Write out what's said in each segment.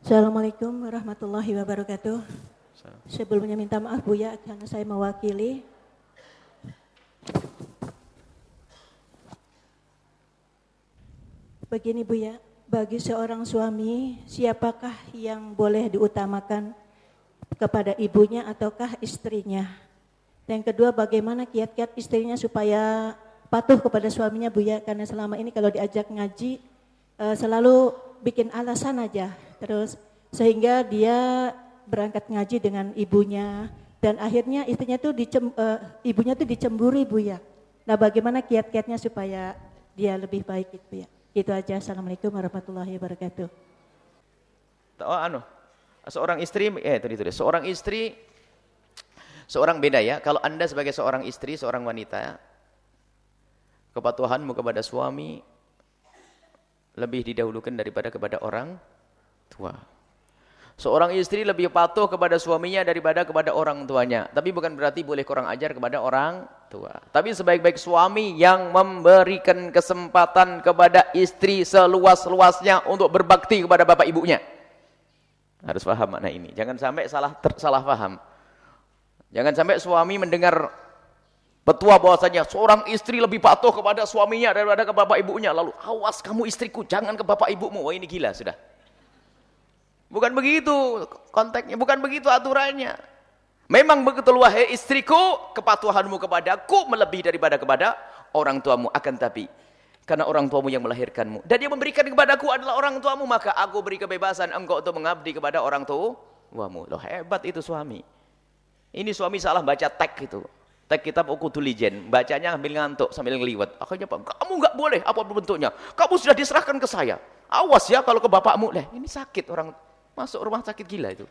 Assalamualaikum warahmatullahi wabarakatuh. Sebelumnya minta maaf Buya karena saya mewakili. Begini Buya, bagi seorang suami siapakah yang boleh diutamakan kepada ibunya ataukah istrinya? Dan kedua, bagaimana kiat-kiat istrinya supaya patuh kepada suaminya Buya, karena selama ini kalau diajak ngaji selalu bikin alasan aja, terus sehingga dia berangkat ngaji dengan ibunya dan akhirnya istrinya tuh ibunya tuh dicemburi Buya. Nah, bagaimana kiat-kiatnya supaya dia lebih baik gitu ya? Itu aja. Assalamualaikum warahmatullahi wabarakatuh. Seorang istri, seorang istri, seorang beda ya. Kalau Anda sebagai seorang istri, seorang wanita, kepatuhanmu kepada suami lebih didahulukan daripada kepada orang tua. Seorang istri lebih patuh kepada suaminya daripada kepada orang tuanya. Tapi bukan berarti boleh kurang ajar kepada orang tua. Tapi sebaik-baik suami yang memberikan kesempatan kepada istri seluas-luasnya untuk berbakti kepada bapak ibunya. Harus paham makna ini. Jangan sampai salah paham. Jangan sampai suami mendengar petua bahwasanya seorang istri lebih patuh kepada suaminya daripada ke bapak ibunya. Lalu, awas kamu istriku, jangan ke bapak ibumu. Wah, ini gila sudah. Bukan begitu konteksnya, bukan begitu aturannya. Memang begitu, wahai istriku, kepatuhanmu kepadaku melebihi daripada kepada orang tuamu. Akan tapi, karena orang tuamu yang melahirkanmu dan yang memberikan kepadaku adalah orang tuamu, maka aku beri kebebasan engkau untuk mengabdi kepada orang tuamu. Loh, hebat itu suami. Ini suami salah baca teks itu. Teks kitab Uqudul Ijen, bacanya sambil ngantuk, sambil ngeliwat. Akhirnya, Pak, kamu nggak boleh apapun bentuknya. Kamu sudah diserahkan ke saya. Awas ya kalau ke bapakmu. Lah, ini sakit orang. Masuk rumah sakit gila itu.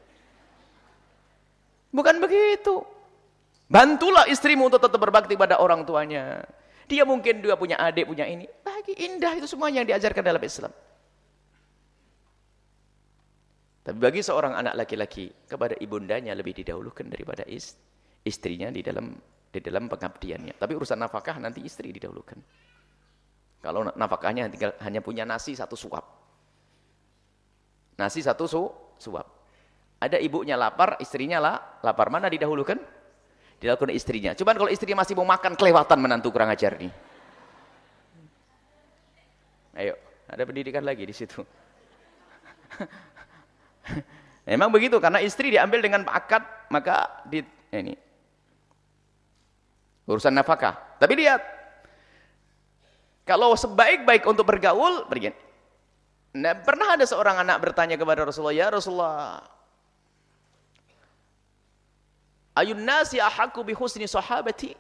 Bukan begitu. Bantulah istrimu untuk tetap berbakti pada orang tuanya. Dia mungkin juga punya adik, punya ini. Bagi indah itu semuanya yang diajarkan dalam Islam. Tapi bagi seorang anak laki-laki, kepada ibundanya lebih didahulukan daripada istrinya di dalam pengabdiannya. Tapi urusan nafkah nanti istri didahulukan. Kalau nafkahnya hanya punya nasi satu suap. Nasi satu suap. Ada ibunya lapar, istrinya lapar. Mana didahulukan? Didahulukan istrinya. Cuman kalau istrinya masih mau makan, kelewatan menantu kurang ajar nih. Ayo, ada pendidikan lagi di situ. Memang begitu, karena istri diambil dengan akad, maka ini urusan nafkah. Tapi lihat, kalau sebaik-baik untuk bergaul, begini. Nah, pernah ada seorang anak bertanya kepada Rasulullah, ya Rasulullah, ayun nasi ahaqqu bi husni sahabati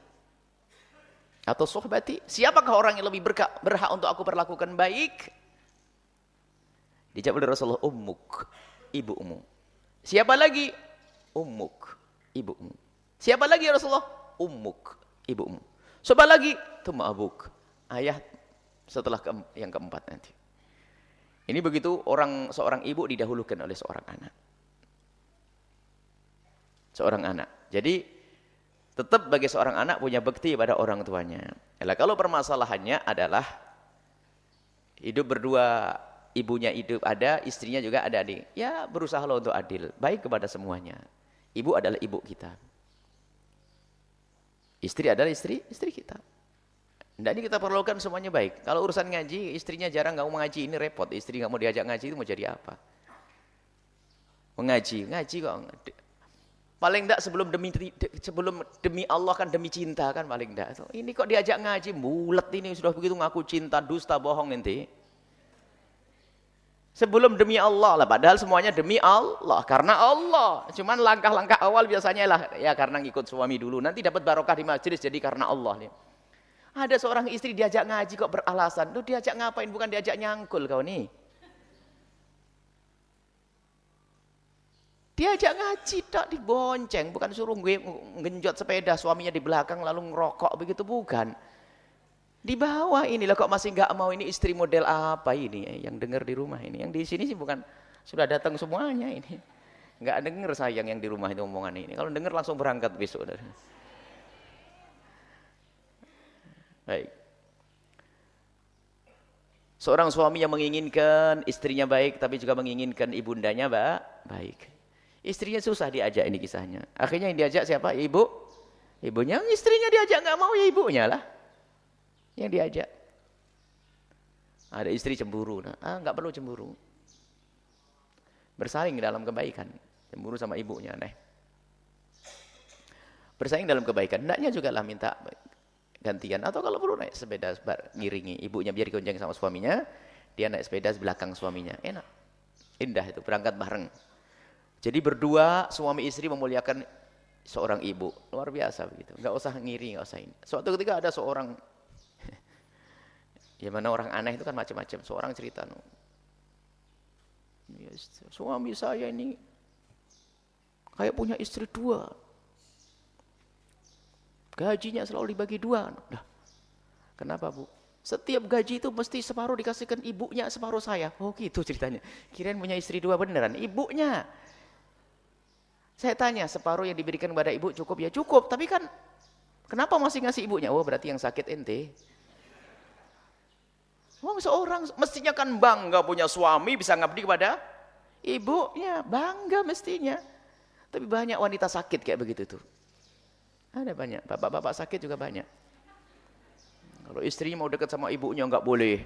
atau sohbati? Siapakah orang yang lebih berhak untuk aku perlakukan baik? Dijawab oleh Rasulullah, ummuk, ibumu. Siapa lagi? Ummuk, ibumu. Siapa lagi ya Rasulullah? Ummuk, ibumu. Siapa lagi? Tsumma abuk, ayah setelah yang keempat nanti. Ini begitu seorang ibu didahulukan oleh seorang anak. Seorang anak. Jadi tetap bagi seorang anak punya bakti pada orang tuanya. Kalau permasalahannya adalah hidup berdua, ibunya hidup ada, istrinya juga ada adik. Ya berusaha untuk adil, baik kepada semuanya. Ibu adalah ibu kita. Istri adalah istri kita. Tidak, ini kita perlukan semuanya baik. Kalau urusan ngaji, istrinya jarang nggak mau ngaji, ini repot. Istri nggak mau diajak ngaji itu mau jadi apa? Ngaji kok. Paling tidak sebelum demi Allah kan demi cinta kan paling tidak. Ini kok diajak ngaji, bulet ini sudah begitu ngaku cinta, dusta, bohong nanti. Sebelum demi Allah lah, padahal semuanya demi Allah, karena Allah. Cuman langkah-langkah awal biasanya lah ya karena ngikut suami dulu, nanti dapat barokah di majelis jadi karena Allah nih. Ada seorang istri diajak ngaji kok beralasan. Lu diajak ngapain? Bukan diajak nyangkul kau nih. Diajak ngaji tak dibonceng. Bukan suruh ngenjot sepeda suaminya di belakang lalu ngerokok begitu. Bukan. Di bawah inilah kok masih nggak mau, ini istri model apa ini yang dengar di rumah ini. Yang di sini sih bukan sudah datang semuanya ini. Nggak dengar sayang yang di rumah itu omongan ini. Kalau dengar langsung berangkat besok. Baik. Seorang suami yang menginginkan istrinya baik, tapi juga menginginkan ibundanya baik. Istrinya susah diajak, ini kisahnya. Akhirnya yang diajak siapa? Ibunya. Istrinya diajak, nggak mau, ya ibunya lah yang diajak. Ada istri cemburu. Nggak perlu cemburu. Bersaing dalam kebaikan. Cemburu sama ibunya, aneh. Bersaing dalam kebaikan. Hendaknya juga lah minta gantian. Atau kalau perlu naik sepeda ngiringi. Ibunya biar digonceng sama suaminya. Dia naik sepeda di belakang suaminya. Enak. Indah itu, berangkat bareng. Jadi berdua suami istri memuliakan seorang ibu. Luar biasa begitu. Nggak usah ngiri, nggak usah ini. Suatu ketika ada seorang, ya mana orang aneh itu kan macam-macam. Seorang cerita, suami saya ini kayak punya istri 2. Gajinya selalu dibagi 2. Nah, kenapa Bu? Setiap gaji itu mesti separuh dikasihkan ibunya, separuh saya. Oh gitu ceritanya. Kirain punya istri 2 beneran. Ibunya. Saya tanya, separuh yang diberikan kepada ibu cukup? Ya cukup, tapi kan kenapa masih ngasih ibunya? Oh berarti yang sakit ente. Wah, seorang mestinya kan bangga punya suami bisa ngabdi kepada ibunya. Bangga mestinya. Tapi banyak wanita sakit kayak begitu tuh. Ada banyak, bapak-bapak sakit juga banyak. Kalau istrinya mau dekat sama ibunya nggak boleh.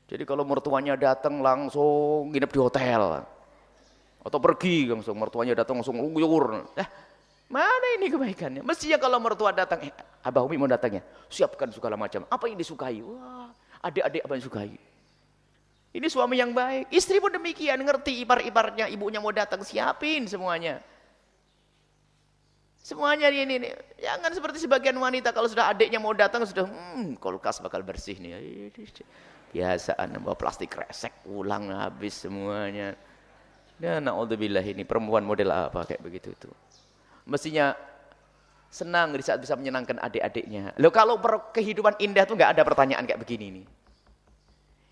Jadi kalau mertuanya datang langsung nginep di hotel. Atau pergi langsung, mertuanya datang langsung luyur. Mana ini kebaikannya? Mestinya kalau mertua datang, Abah Umi mau datangnya, siapkan segala macam. Apa yang disukai? Wah, adik-adik apa yang disukai? Ini suami yang baik. Istri pun demikian, ngerti ipar-iparnya, ibunya mau datang, siapin semuanya. Semuanya ini. Jangan seperti sebagian wanita kalau sudah adiknya mau datang sudah kulkas bakal bersih nih. Biasaan bawa plastik kresek ulang habis semuanya. Dan naudzubillah ini perempuan model apa kayak begitu itu. Mestinya senang di saat bisa menyenangkan adik-adiknya. Loh kalau kehidupan indah tuh nggak ada pertanyaan kayak begini nih.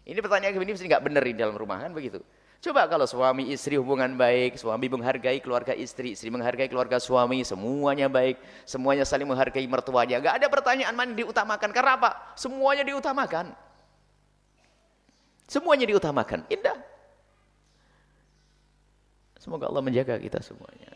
Ini pertanyaan kayak begini mesti nggak bener di dalam rumah kan begitu. Coba kalau suami istri hubungan baik, suami menghargai keluarga istri, istri menghargai keluarga suami, semuanya baik, semuanya saling menghargai mertuanya. Gak ada pertanyaan mana yang diutamakan. Karena apa? Semuanya diutamakan. Semuanya diutamakan. Indah. Semoga Allah menjaga kita semuanya.